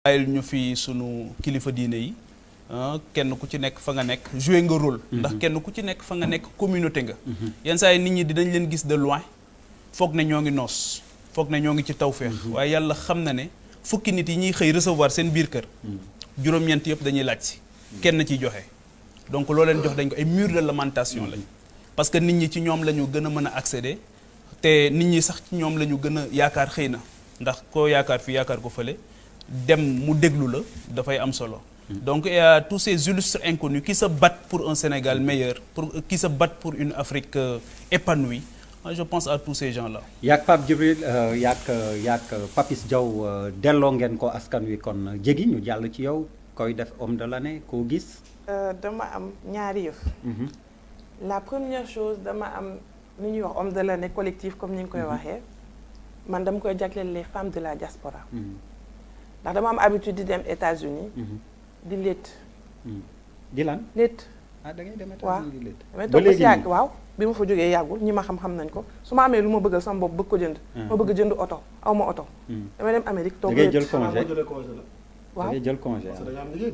bàyyil ñu fi sunu kilifa diine yi kenn ku ci nekk fa nga nekk jouer nga rôle. ndax kenn ku ci nekk fa nga nekk communauté nga. yenn saa yi nit ñi dinañ leen gis de loin foog ne ñoo ngi noos foog ne ñoo ngi ci tawféex. waaye yàlla xam na ne fukki nit yi ñuy xëy recevoir seen biir kër. juróom-ñeent yëpp dañuy laaj si. kenn ciy joxe donc loo leen jox dañ ko ay mur de lamentation lañ. parce que nit ñi ci ñoom la ñu gën a mën a accéder te nit ñi sax ci ñoom la ñu gën a yaakaar xëy na ndax koo yaakaar fii yaakaar ko fële dem mu déglu la dafay am solo. donc il y a tous ces illustres inconnus qui se battent pour un Sénégal meilleur qui se battent pour une Afrique épanouie. Je pense à tous ces gens-là. yaak Pape Djibril yaak Papis Diaw delloo ngeen ko askan wi kon jégi ñu jàll ci yow koy def homme de l'année koo gis. dama am ñaari yëf. La première chose dama am ni ñuy wax homme de l'année collectif comme ni ñu koy waxee man dama koy jagleel les femmes de la diaspora. ndax dama am habitude di dem États-Unis di létt. di lan létt. ah da ngay dem waaw États-Unis di létt. damay toog ba si yàgg waaw bi ma fa jógee yàggul ñi ma xam-xam nañ ko su ma amee lu ma bëggal sama bopp bëgg ko jënd. ma bëgg jënd oto aw ma oto. damay dem Amérique toog da ngay jël congé waaw da ngay jël congé.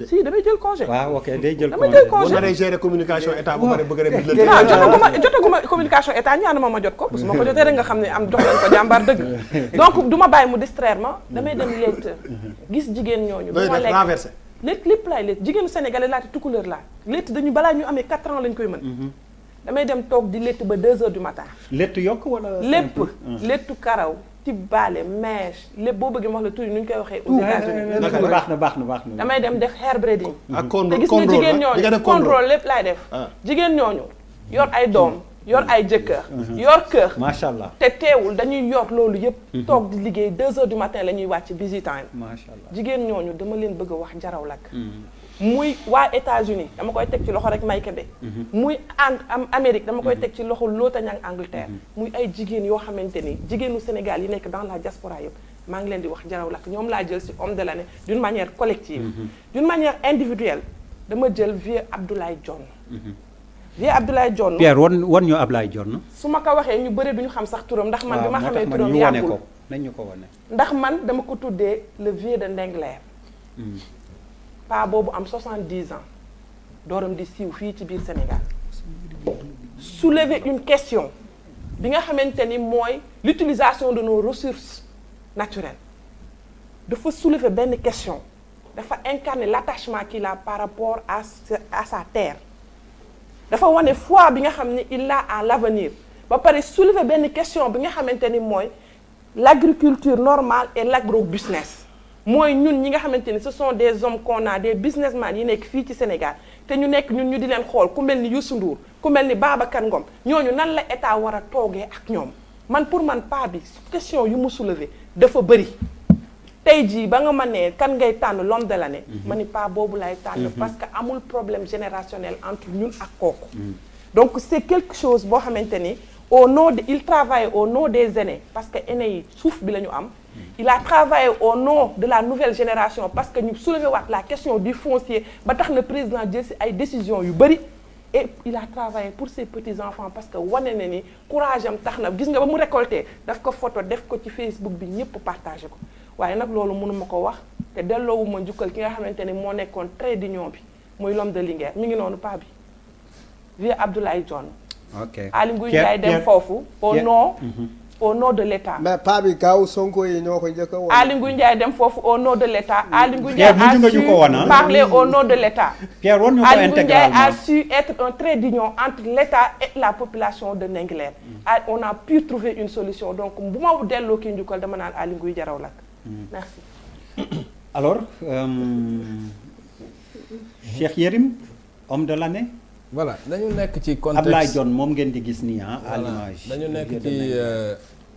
si damay jël congé. waaw ok day jël damay congé. jël congé boo naree gérer communication état bu pare bëgg a dem. jotaguma communication état ñaanuma ma jot ko su ma ko jotee rek nga xam ne am jox nañ ko jàmbaar dëgg donc du ma bàyyi mu distraire ma damay dem létt gis jigéen ñooñu du ma lekk renversé létt lépp laay létt jigéenu sénégalais laati tukkuleur laa létt dañu balaa ñu amee 4 ans lañ koy mën damay dem toog di létt ba 2 heures du matin létt yokk wala. lépp léttu karaw tibbaale mèche lépp boo bëggee ma wax la tur yi nu ñu koy waxee aux États-Unis baax na baax na baax na. damay dem def hair braiding ak te gis nga jigéen ñooñu contrôle lépp laay def jigéen ñooñu yor ay doom yor ay jëkkër yor kër macha allah te teewul dañuy yor loolu yëpp toog di liggéey 2 heures du matin la ñuy wàcc busy time macha allah jigéen ñooñu dama leen bëgg a wax jaraw lak muy waa États-Unis dama koy teg ci loxo rek may Kébé muy am Amérique dama koy teg ci loxo Loota Ñang Angleterre muy ay jigéen yoo xamante ni jigéenu Sénégal yi nekk dans la diaspora yëpp maa ngi leen di wax jaraw lak ñoom laa jël ci homme de l'année d'une manière collective d'une manière individuelle dama jël vieux Abdoulaye Dione vieux Abdoulaye Dione Pierre wan ñu Abdoulaye Dione. su ma ko waxee ñu bëri duñu xam sax turam ndax man bi ma xamee turam ñu wane yàggul ko nañ ñu ko wane. ndax man dama ko tuddee le vieux de Ndengler paa boobu am 70 ans dooram di siiw fii ci biir Sénégal soulever une question bi nga xamante ni mooy l'utilisation de nos ressources naturelles dafa soulever benn question dafa incarner l'attachement qu'il a par rapport à sa terre dafa wane foi bi nga xam ni il a à l'avenir ba pare soulever benn question bi nga xamante ni mooy l'agriculture normale et l'agrobusiness mooy ñun ñi nga xamante ni ce sont des hommes qu'on a des businessmen yi nekk fii ci Sénégal te ñu nekk ñun ñu di leen xool ku mel ni Youssou Ndour ku mel ni Babacar Ngom ñooñu nan la état war a toogee ak ñoom man pour man pas bi question yu mu soulever dafa bëri tey jii ba nga ma ne kan ngay tànn l'homme de l'année ma ni pas boobu lay tànn parce que amul problème générationnel entre ñun ak kooku donc c'est quelque chose boo xamante ni au nom de il travaille au nom des aînés parce que aînés yi suuf bi la ñu am il a travaillé au nom de la nouvelle génération parce que ñu soulever waat la question du foncier ba tax na président jël ci ay décisions yu bëri et il a travaillé pour ses petits enfants parce que wane na ni courage am tax na gis nga ba mu récolté daf ko photo def ko ci Facebook bi ñëpp partagé ko waaye nag loolu mënuma ko wax te delloowuma njukkal ki nga xamante ni moo nekkoon trait d'union bi muy l'homme de Linguère mi ngi noonu pa bi vieux Abdoulaye Dione ok Aly Ngouille Ndiaye dem foofu au nom de l'État. mais paa bi gaaw Sonko yi ñoo ko njëkk a woon. Aly Ngouille Ndiaye dem foofu au nom de l'État. Aly Ngouille Ndiaye Pierre a su parler au nom de l'État. Pierre wan ñu ko Aly Ngouille Ndiaye intégralement. a su être un trait d'union entre l'État et la population de Ndingler. On a pu trouver une solution donc bu ma delloo kii njukkal dama naan Aly Ngouille jaraw lak merci. alors Cheikh Yérim homme de l'année. voilà dañu nekk ci contexte Abdoulaye Dione moom ngeen di gis nii ah à l'image. dañu nekk ci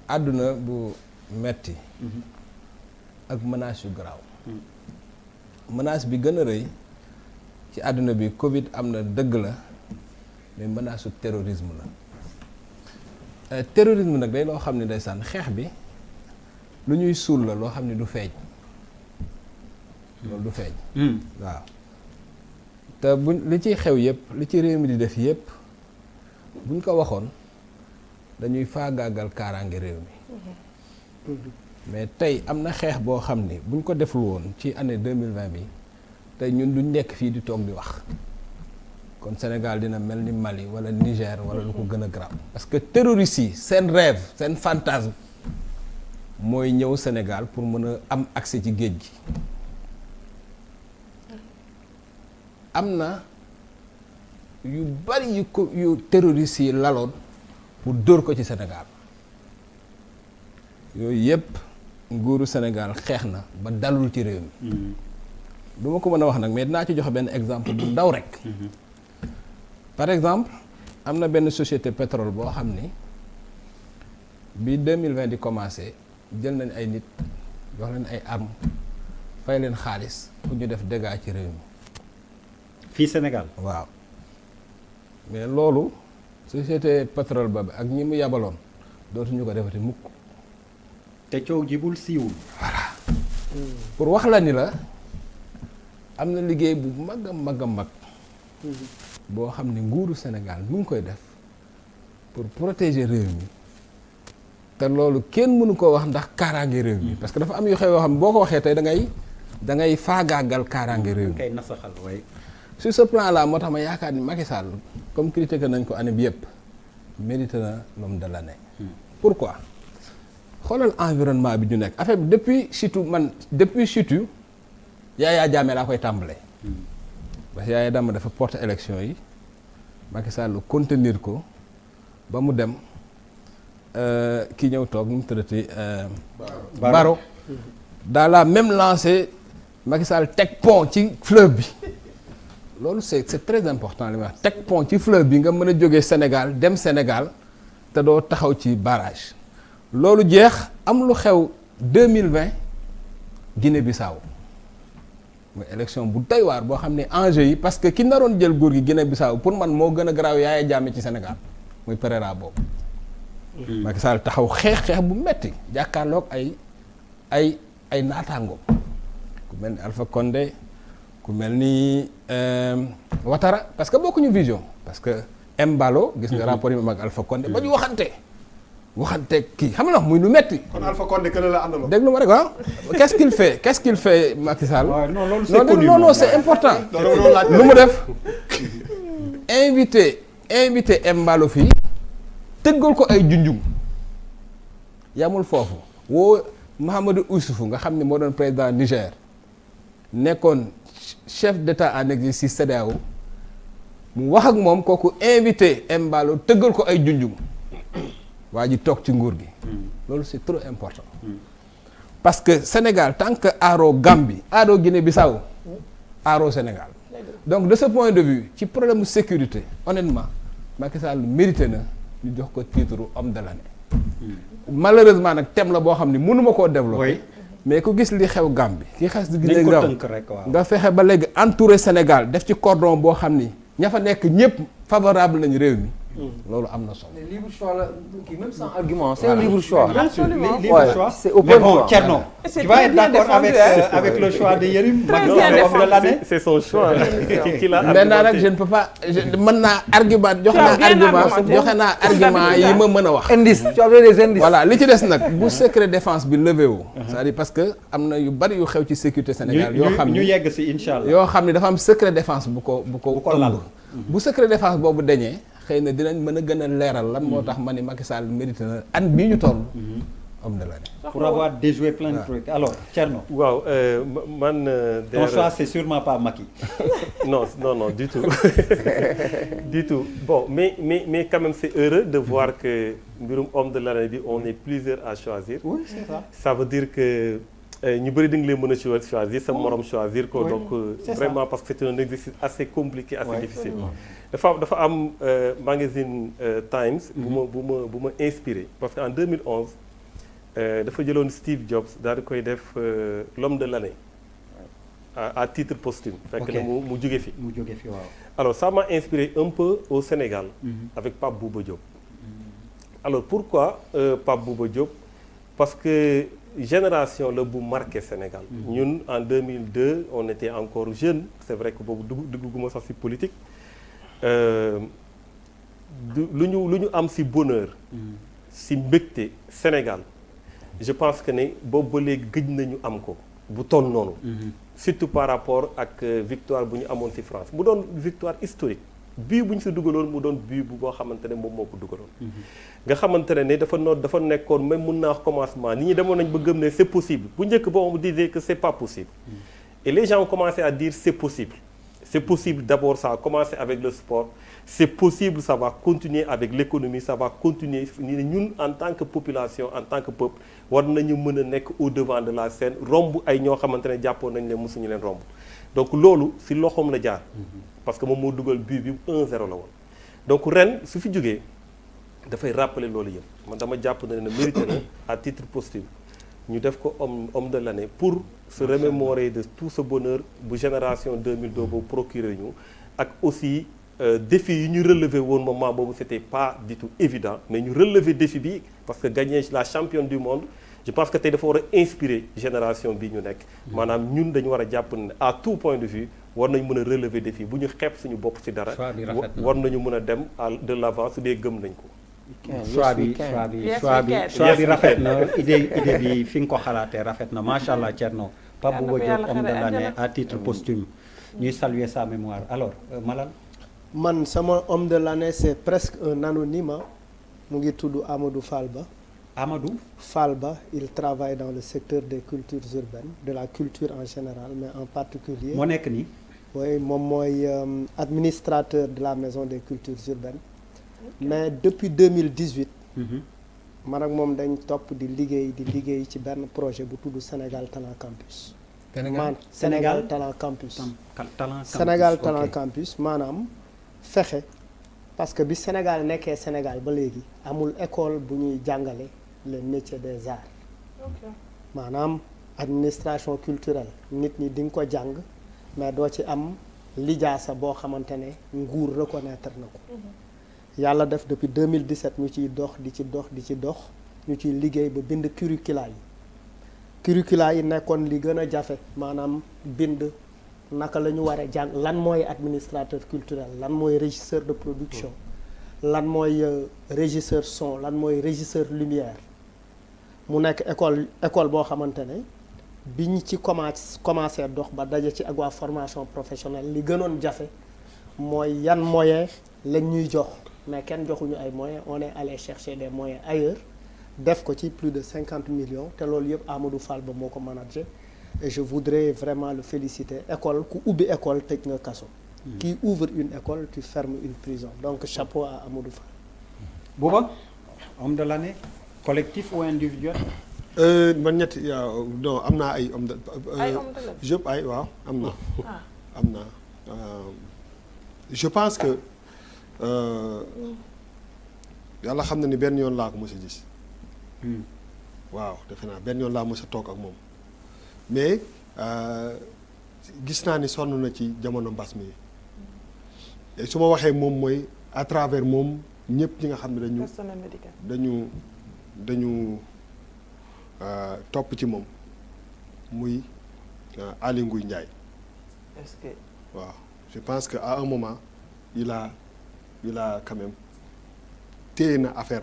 àdduna bu metti ak menace yu garaaw menace bi gën a rëy ci àdduna bi Covid am na dëgg la mais menace su terrorisme la terrorisme nag day loo xam ne ndeysaan xeex bi lu ñuy suul la loo xam ne du feeñ loolu du feeñ waaw te buñ li ciy xew yëpp li ci réew mi di def yëpp buñ ko waxoon dañuy faagaagal kaaraange réew mi mais tey am na xeex boo xam ni buñ ko deful woon ci année 2020 bi tey ñun duñ nekk fii di toog di wax kon Sénégal dina mel ni Mali wala Niger wala lu ko gën a grave parce que terroristes yi seen rêve seen fantasme mooy ñëw Sénégal pour mën a am accès ci géej gi am na yu bari yu terroristes yi laloon pour dóor ko ci Sénégal yooyu yëpp nguuru Sénégal xeex na ba dalul ci réew mi du ma ko mën a wax nag mais dinaa ci joxe benn exemple bu ndaw rek par exemple am na benn société pétrole boo xam ni bi 2020 di commencé jël nañ ay nit jox leen ay armes fay leen xaalis pour ñu def dégâts ci réew mi fii Sénégal. waaw mais loolu société pétrole ba ak ñi mu yabaloon dootuñu ko defati mukk te coow jibul siiwul. pour wax la ni la am na liggéey bu mag a mag a mag boo xam ne nguuru Sénégal mu ngi koy def pour protéger réew mi te loolu kenn mënu ko wax ndax kaaraange réew mi parce que dafa am yu xew yoo xam ne boo ko waxee tey da ngay faagaagal kaaraange réew mi kay nasaxal way sur ce plan là moo tax ma yaakaar ni Macky Sall comme critiqué nañ ko année bi yëpp mérité na l'homme de l'année. Pourquoi xoolal environnement bi ñu nekk affaire bi depuis surtout Yaya Jammeh laa koy tàmbalee. parce que Yaya Jammeh dafa porter élection yi Macky Sall contenir ko ba mu dem ki ñëw toog mu tëddati. Baro dans la même lancée Macky Sall teg pont ci fleuve bi. loolu c'est très important li ma wax teg pont ci fleuve bi nga mën a jógee Sénégal dem Sénégal te doo taxaw ci barrage loolu jeex am lu xew 2020 Guinée-Bissau mooy élection bu doy waar boo xam ne enjeu yi parce que ki naroon jël góor gi Guinée-Bissau pour man moo gën a garaaw Yaya Jammeh ci Sénégal muy Pereira boobu. Macky Sall taxaw xeex bu metti jàkkaarloog ay naataango ku mel ni Alpha Condé ku mel ni Ouattara parce que bokkuñu vision parce que Embalo gis nga rapport yi moom ak Alpha Condé ba ñu waxante kii xam nga muy lu metti kon Alpha Condé que la àndaloo. déglu ma rek waaw qu'est-ce qu'il fait Macky Sall. non loolu c'est connu non c'est important. lu mu def invité Embalo fii tëggal ko ay junjum yamul foofu woo Mahamadou Issoufou nga xam ne moo doon président Niger nekkoon chef d'état en exercice CEDEAO mu wax ak moom kooku invité Embalo tëggal ko ay junjum waa ji toog ci nguur gi loolu c'est trop important parce que Sénégal tant que aaro Gambie aaro Guinée-Bissau aaro Sénégal donc de ce point de vue ci problème sécurité honnêtement Macky Sall mérité na ñu jox ko titre homme de l'année malheureusement nag thème la boo xam ne mënuma koo développer mais ku gis li xew Gambie ki xas di gis nga fexe ba léegi entouré Sénégal def ci cordon boo xam ni ña fa nekk ñëpp favorable nañu réew mi loolu am na solo. libre choix la kii même sans argument c'est un libre choix. Absolument. libre choix c'est open mais bon choix. Thierno C'est tu vas très être bien d'accord défendu, avec le choix de Yérim Très Macky bien Sall homme de défendu. l'année C'est son choix. Qu'il a maintenant nag argumenté. je ne peux pas mën naa argument joxe Tu as naa bien argument argumenté. joxe naa argument yi ma mën a wax. indice tu avais des indices. voilà li ci des nag bu secret défense bi levé wu. c'est-à-dire parce que am na yu bari yu xew ci sécurité Sénégal yoo xam ñu ni yegg si incha allah yoo xam ni dafa am secret défense bu ko lal. ëmb. bu secret défense boobu dañee xëy na dinañ mën a gën a leeral lan moo tax ma ni Macky Sall mérité na an bii ñu toll. homme de l'année. pour avoir déjoué plein de trucs alors Thierno Waaw man. ton choix c'est sûrement pas Macky Non, du tout. Du tout. Bon, mais quand même c'est heureux de voir que mbirum homme de l'année bi on est plusieurs à choisir. oui c'est ça Ça veut dire que ñu bëri da nga leen mën a choisir sa morom choisir ko donc c'est ça. vraiment parce que c'est un exercice assez compliqué assez difficile. dafa am magazine Times bu ma inspiré parce que en 2011 dafa jëloon Steve Jobs daal di koy def l'homme de l'année à titre posthume. fekk na mu jóge fi. mu jóge fi waaw Alors ça m'a inspiré un peu au Sénégal avec Pape Bouba Diop. Alors pourquoi Pape Bouba Diop? Parce que génération la bu marqué Sénégal. Ñun en 2002 on était encore jeunes c'est vrai que boobu dugguma sax ci politique lu ñu am ci bonheur ci mbégte Sénégal je pense que ne boobu ba léegi gëj nañu am ko bu toll noonu. surtout par rapport ak victoire bu ñu amoon ci France mu doon victoire historique bii bu ñu si dugaloon mu doon bii bu boo xamante ne moom moo ko dugaloon. nga xamante ne dafa nekkoon même mun naa wax commencement nit ñi demoon nañ ba gëm ne c'est possible bu njëkk ba on disait que c'est pas possible. et les gens ont commencé à dire c'est possible. C'est possible, d'abord ça a commencé avec le sport, c'est possible, ça va continuer avec l'économie, ça va continuer. Nous, en tant que population, en tant que peuple, war nañu mën a nekk au devant de la scène romb ay ñoo xamante ne jàppoon nañ leen mosuñu leen romb donc loolu si loxoom la jaar parce que moom moo dugal but bi 1-0 la woon donc ren su fi jógee dafay rappeler loolu yëpp man dama jàpp na ne mérité na à titre posthume ñu def ko homme de l'année pour se remémorer de tout ce bonheur bu génération 2002 boobu procuré ñu ak aussi défi yi ñu relever woon moment boobu c'était pas du tout évident mais ñu relever défi bi parce que gagner la championne du monde je pense que tey dafa war a inspirer génération bi ñu nekk maanaam ñun dañu war a jàpp ne à tout point de vue war nañ mën a relever défi bu ñu xeeb suñu bopp ci dara war nañu mën a dem de l'avant su dee gëm nañ ko choix bi rafet na idée bi fi nga ko xalaatee rafet na macha allah Thierno Pape Bouba Diop homme de l'année à titre posthume ñuy saluer sa mémoire alors Malal man sama homme de l'année c'est presque un anonyme mu ngi tudd Amadou Fall Ba. Amadou Fall Ba il travaille dans le secteur des cultures urbaines de la culture en général mais en particulier moo nekk nii oui moom mooy administrateur de la maison des cultures urbaines mais depuis 2018 man ak moom dañ topp di liggéey ci benn projet bu tudd Sénégal Talent Campus Sénégal Talent Campus Sénégal Talent Campus maanaam fexe parce que bi Sénégal nekkee Sénégal ba léegi amul école bu ñuy jàngale les métiers des arts maanaam administration culturelle nit ñi di nga ko jàng mais doo ci am lijaasa boo xamante ne nguur reconnaître na ko yàlla def depuis 2017 ñu ciy dox di ci dox ñu ciy liggéey ba bind curricula yi nekkoon li gën a jafe maanaam bind naka la ñu war a jàng lan mooy administrateur culturel lan mooy régisseur de production lan mooy régisseur son lan mooy régisseur lumière mu nekk école boo xamante ne bi ñu ci commencé dox ba daje ci ak waa formation professionnelle li gënoon jafe mooy yan moyen lañ ñuy jox mais kenn joxuñu ay moyens on est allé chercher des moyens ailleurs def ko ci plus de 50 millions te loolu yëpp Amadou Fall Ba moo ko managé et je voudrais vraiment le féliciter école ku ubbi école tëj nga kaso qui ouvre une école tu fermes une prison donc chapeau à Amadou Fall. Bouba homme de l'année collectif ou individuel. man ñetti non am naa ay homme de. waaw am na. je pense que yàlla xam na ni benn yoon laa ko mës a gis. waaw defe naa benn yoon laa mës a toog ak moom mais gis naa ni sonn na ci jamono mbas mi et su ma waxee moom mooy à travers moom ñëpp ñi nga xam ne dañu topp ci moom muy Aly Ngouille Ndiaye. est-ce que. waaw je pense que à un moment il a quand même téye na affaire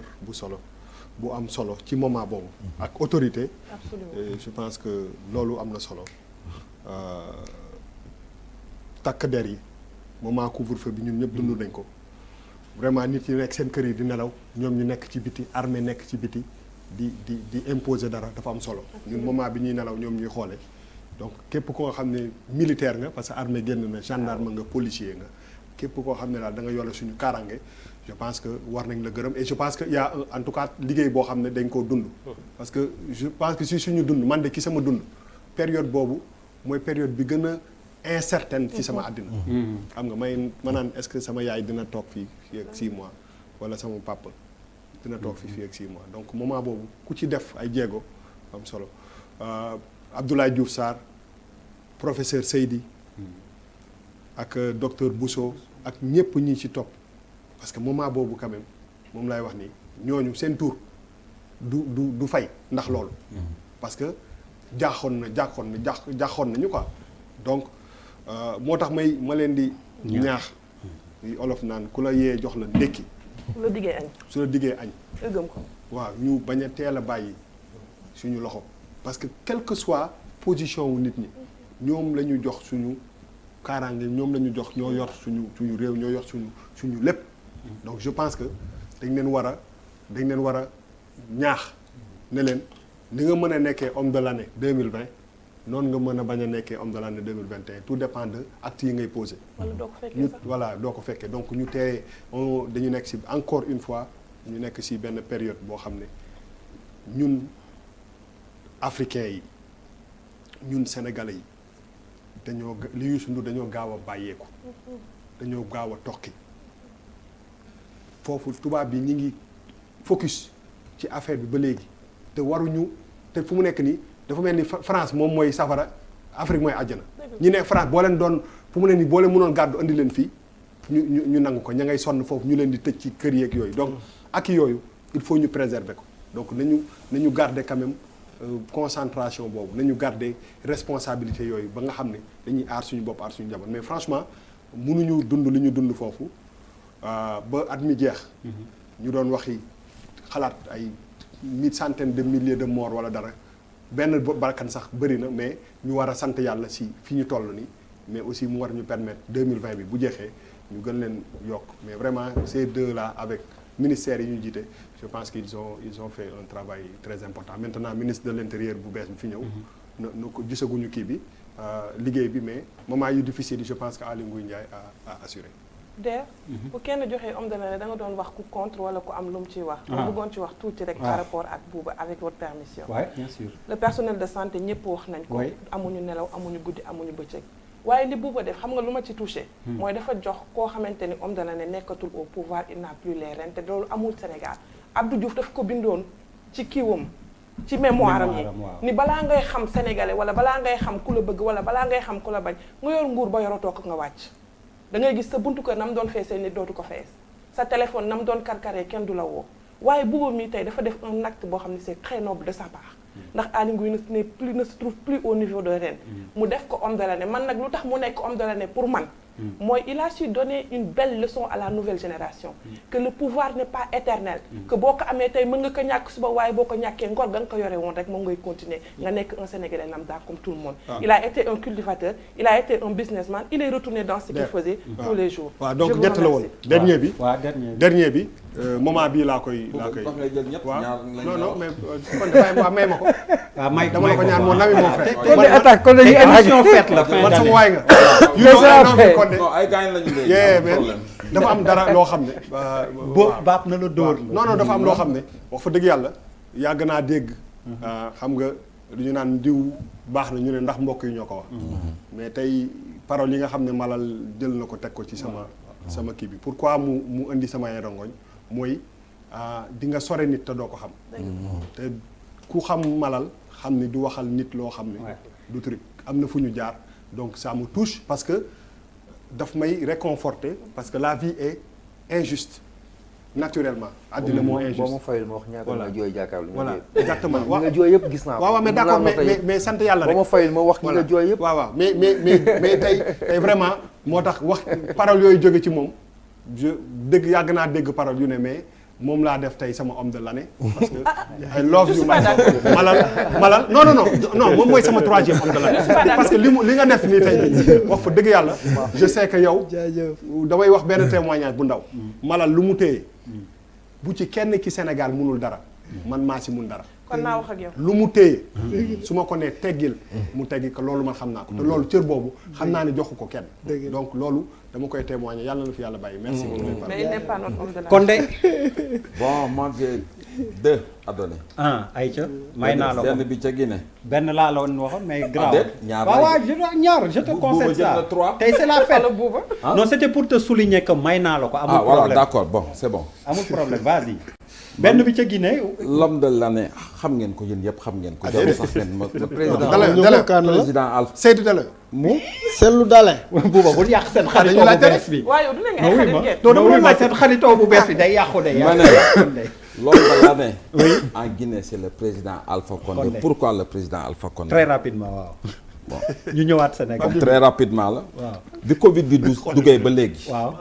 bu am solo ci moment boobu. ak autorité. absolument et je pense que loolu am na solo takk der yi moment couvre-feu bi ñun ñëpp dund nañ ko vraiment nit ñi nekk seen kër yi di nelaw ñoom ñu nekk ci biti armée nekk ci biti di imposer dara dafa am solo. ñun moment bi ñuy nelaw ñoom ñuy xoole donc képp koo xam ne militaire nga parce que armée génn na gendarme nga policier nga képp koo xam ne daal da nga yore suñu kaaraange je pense que war nañ la gërëm et je pense que y a en tout cas liggéey boo xam ne dañ koo dund. parce que je pense que si suñu dund man de ki sama dund période boobu mooy période bi gën a incertaine ci sama àddina. xam nga ma naan est-ce que sama yaay dina toog fii ak 6 mois wala sama papa dina toog fii ak 6 mois donc moment boobu ku ci def ay jéego am solo. Abdoulaye Diouf Sarr professeur Seydi ak docteur Bousso ak ñëpp ñi ci topp parce que moment boobu quand même moom lay wax ni ñooñu seen tour du fay ndax loolu. parce que jaaxoon nañu quoi donc moo tax ma leen di. ñaax li olof naan ku la yee jox la ndékki. su la diggee añ. su la diggee añ. nga gëm ko. waaw ñu bañ a teel a bàyyi suñu loxo parce que quelle que soit position wu nit ñi ñoom la ñu jox suñu kaaraange ñoom la ñu jox ñoo yor suñu réew ñoo yor suñu lépp donc je pense que dañ leen war a ñaax ne leen ni nga mën a nekkee homme de l'année 2020 noonu nga mën a bañ a nekkee homme de l'année 2021 tout dépend de actes yi ngay posé. wala doo ko fekkee sax voilà doo ko fekkee donc ñu teye dañu nekk ci encore une fois ñu nekk ci benn période boo xam ne ñun africains yi ñun sénégalais yi li Youssou Ndour dañoo gaaw a bàyyeeku dañoo gaaw a tokki foofu tubaab bi ñi ngi focus ci affaire bi ba léegi te waruñu te fu mu nekk nii dafa mel ni France moom mooy safara Afrique mooy àjjana ñi ne France boo leen doon fu mu ne nii boo leen mënoon gàddu andi leen fii ñu nangu ko ña ngay sonn foofu ñu leen di tëj ci kër yeeg yooyu donc ak yooyu il faut ñu préserver ko donc nañu garder quand même concentration boobu nañu garder responsabilité yooyu ba nga xam ne dañuy aar suñu bopp aar suñu njaboot mais franchement mënuñu dund li ñu dund foofu ba at mi jeex ñu doon waxi xalaat ay centaine de milliers de morts wala dara benn bakkan sax bëri na mais ñu war a sant yàlla si fi ñu toll nii mais aussi mu war ñu permettre 2020 bi bu jeexee ñu gën leen yokk mais vraiment ces deux là avec ministères yi ñu jiite je pense qu'ils ont fait un travail très important maintenant ministre de l'intérieur bu bees bi fi ñëw na ko gisaguñu kii bi liggéey bi mais moment yu difficile yi je pense que Aly Ngouille Ndiaye a assuré. Der bu kenn joxee homme de l'année da nga doon wax ku contre wala ku am lu mu ciy wax. ma bëggoon ci wax tuuti rek. par rapport ak Bouba avec votre permission. oui bien sûr. le personnel de santé ñëpp wax nañ ko. amuñu nelaw amuñu guddi amuñu bëccëg. waaye li Bouba def xam nga lu ma ci touché. mooy dafa jox koo xamante ni homme de l'année nekkatul au pouvoir il n'a plus les rênes te loolu amul Sénégal Abdou Diouf daf ko bindoon ci kiiwam. ci mémoire am yi ni balaa ngay xam sénégalais wala balaa ngay xam ku la bëgg wala balaa ngay xam ku la bañ nga yor nguur ba yorotoo ko nga wàcc. da ngay gis sa buntu kër na mu doon feesee nit dootu ko fees sa téléphone na mu doon karkaree kenn du la woo waaye Bouba mi tey dafa def un acte boo xam ne c'est très noble de sa part ndax Aly Ngouille ne se trouve plus au niveau de reine mu def ko homme de l'année man nag lu tax mu nekk homme de l'année pour man mooy il a su donner une belle leçon à la nouvelle génération que le pouvoir n'est pas éternel que boo ko amee tey mën nga ko ñàkk suba waaye boo ko ñàkkee ngor ga nga ko yore woon rek moom ngay continuer nga nekk un Sénégalais lambda comme tout le monde il a été un cultivateur il a été un businessman il est retourné dans ce qu'il faisait tous les jours donc ñett la woon dernier bi moment bii laa koy waaw non mais kon may ma ko dama la ko ñaan moo nami moo frère émission fête la fin man sama waay nga non ay gaañ lañu léegi mais dafa am dara loo xam ne baab na la dóor non dafa am loo xam ne wax fa dëgg yàlla yàgg naa dégg xam nga lu ñu naan diw baax na ñu ne ndax mbokk yi ñoo ko wax mais tey parole yi nga xam ne Malal jël na ko teg ko ci sama kii bi pourquoi mu indi sama rongoñ mooy di nga sore nit te doo ko xam te ku xam Malal xam ni du waxal nit loo xam ne du truc am na fu ñu jaar donc ça me touche parce que daf may réconforter parce que la vie est injuste naturellement àddina moo injuste boo ma fayul ma wax ñaata nga jooy jàkkaarloo voilà exactement waaw nga jooy yëpp gis naa ko waaw mais d'accord mais sant yàlla rek boo ma fayul ma wax ñi nga jooy yëpp waaw mais tey vraiment moo tax wax parole yooyu jóge ci moom dégg yàgg naa dégg parole yu ne mais moom laa def tey sama homme de l'année parce que I love you Malal non moom mooy sama troisième homme de l'année parce que li nga def nii tey wax fa dëgg yàlla je sais que yow damay wax benn témoignage bu ndaw Malal lu mu téye bu ci kenn ki Sénégal munul dara man maa si mun dara kon naa wax ak yow lu mu téye su ma ko nee teggil mu teggi ko loolu man xam naa ko te loolu cër boobu xam naa ne joxu ko kenn donc loolu dama koy témoigner yàlla na fi yàlla bàyyi merci beaucoup mais il n'est pas notre homme de l'année kon de bon moi j'ai 2 à donner. Aïcha may naa la ko benn bi ca Guinée. benn laa la woon waxoon mais grave ñaar ñaar je te concède ça tey c'est la fête non c'était pour te souligner que may naa la ko amul problème voilà d'accord bon c'est bon amul problème vas-y benn bi ca Guinée l'homme de l'année xam ngeen ko yéen yëpp xam ngeen ko jarul sax ngeen ma le président président Alpha Seydou Dale mu Seydou Dale buuba bul yàq seen xaritoo bu bees bi waaye du la ngay xarit ngeen non ma seen xaritoo bu bees bi day yàqu day ma ne l'homme de l'année en Guinée c'est le président Alpha Condé pourquoi le président Alpha Condé très rapidement waaw bon ñu ñëwaat Sénégal très rapidement la waaw bi Covid bi duggee ba léegi waaw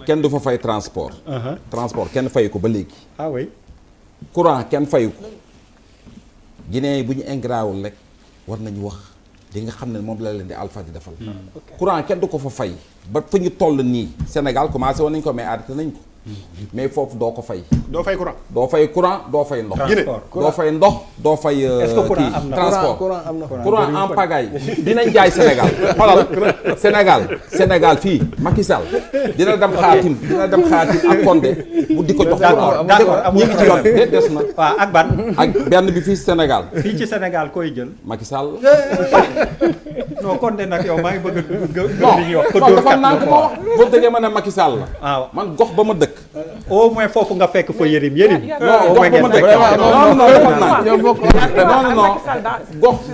kenn du fa fay transport transport kenn fayu ko ba léegi ah oui courant kenn fayu ko Guinéens yi bu ñu ingrawul rek war nañu wax li nga xam ne moom la leen di Alpha di defal. courant kenn du ko fa fay ba fa ñu toll nii Sénégal commencé woon nañ ko mais arrêté nañ ko. mais foofu doo ko fay. doo fay courant. doo fay courant doo fay ndox. doo fay ndox doo fay. est-ce que courant am na transport am na courant en pagaille dinañ jaay Sénégal xoolal Sénégal fii Macky Sall dina dem xaatim ak Condé bu di ko jox courant. d'accord ñu ngi ci yoon des na. waaw ak ban. ak benn bi fii Sénégal. fii ci Sénégal koy jël. Macky Sall. non Condé nag yow maa ngi bëgg non dafa naa ko ma wax boo déggee ma ne Macky Sall la. waaw man gox ba ma dëkk. au moins foofu nga fekk fa Yérim. non gox ba ma dëkk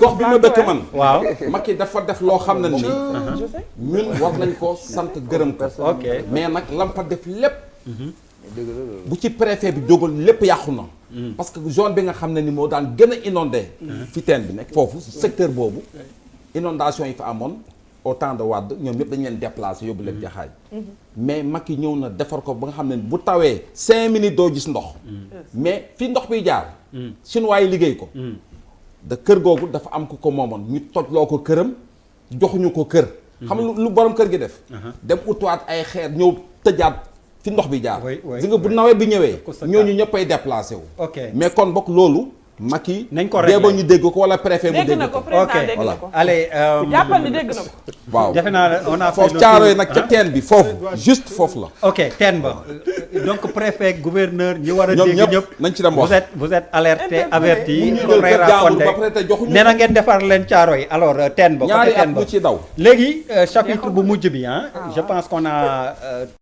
gox bi ma dëkk man. waaw Macky dafa def loo xam ne nii. ñun war nañ ko sant gërëm ko. ok mais nag lam fa def lépp. bu ci préfet bi jógal lépp yàqu na. parce que zone bi nga xam ne ni moo daan gën a inondé. fi teen bi nekk foofu secteur boobu. inondation yi fa amoon au temps de Wade ñoom ñëpp dañu leen déplacé yóbbu leen jaxaay. mais Macky ñëw na defar ko ba nga xam ne bu tawee 5 minutes doo gis ndox. mais fi ndox biy jaar. chinois yi liggéey ko. da kër googu dafa am ku ko moomoon ñu tojloo ko këram joxuñu ko kër. xam nga lu borom kër gi def. dem utuwaat ay xeer ñëw tëjaat fi ndox bi jaar. gis nga bu nawet bi ñëwee. ñooñu ñëppay déplacé wu. mais kon bokk loolu. Macky nañ ko réglé déggoo ñu dégg ko wala préfet mu dégg ko. ok voilà allez. jàppal ni dégg na ko. waaw defe naa on a foofu caarooy nag ca teen bi foofu juste foofu la. ok teen ba donc préfet gouverneur ñi war a dégg ñëpp nañ ci dem wax vous êtes alerté averti. joxuñu nee na ngeen defar leen Caaroy alors teen ba. ñaari at lu ci daw. léegi chapitre bu mujj bi je pense qu'on a